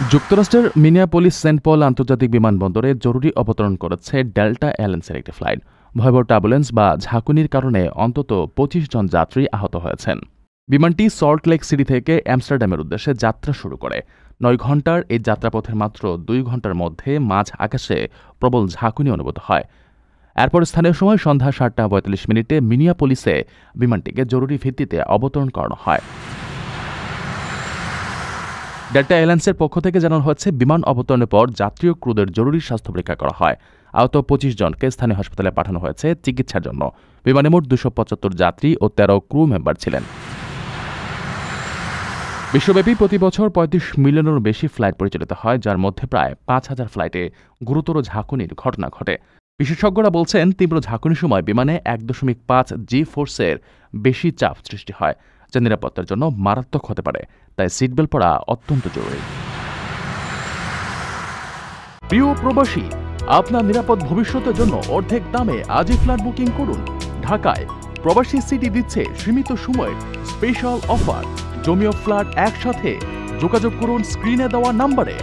যুক্তরাষ্ট্রের Minneapolis Saint পল আন্তর্জাতিক বিমানবন্দরে জরুরি অবতরণ করেছে ডেল্টা এয়ারলাইন্সের একটি ফ্লাইট। ভয়াবহ টার্বুলেন্স বা ঝাঁকুনির কারণে অন্তত ২৫ জন যাত্রী আহত হয়েছেন। বিমানটি সল্ট লেক সিটি থেকে অ্যামস্টারডামের উদ্দেশ্যে যাত্রা শুরু করে। ৯ ঘণ্টার এই যাত্রাপথের মাত্র ২ ঘণ্টার মধ্যে মাঝ আকাশে প্রবল ঝাঁকুনি অনুভূত হয়। এরপর স্থানীয় সময় সন্ধ্যা ৭টা ৪৫ মিনিয়াপোলিসে বিমানটিকে জরুরি ভিত্তিতে অবতরণ করানো হয়। ডেল্টা এয়ারলাইন্সের পক্ষ থেকে জানানো হয়েছে, বিমান অবতরণের পর যাত্রী ও ক্রুদের জরুরি স্বাস্থ্য পরীক্ষা করা হয়। আহত ২৫ জনকে স্থানীয় হাসপাতালে পাঠানো হয়েছে চিকিৎসার জন্য। বিমানে মোট ২৭৫ যাত্রী ও ১৩ ক্রু মেম্বার ছিলেন। বিশ্বব্যাপী প্রতি বছর ৩৫ মিলিয়নেরও বেশি ফ্লাইট পরিচালিত হয়, যার মধ্যে প্রায় ৫,০০০ ফ্লাইটে গুরুতর ঝাঁকুনির ঘটনা ঘটে। বিশেষজ্ঞরা বলছেন, তীব্র ঝাঁকুনির সময় বিমানে ১.৫ জি ফোর্সের বেশি চাপ সৃষ্টি হয়, যা নিরাপত্তার জন্য মারাত্মক হতে পারে। তাই সিটবেল্ট পরা অত্যন্ত জরুরি। প্রিয় প্রবাসী, আপনার নিরাপদ ভবিষ্যতের জন্য অর্ধেক দামে আজই ফ্ল্যাট বুকিং করুন। ঢাকায় প্রবাসী সিটি দিচ্ছে সীমিত সময়ের স্পেশাল অফার। জমিও ফ্ল্যাট একসাথে। যোগাযোগ করুন স্ক্রিনে দেওয়া নাম্বারে।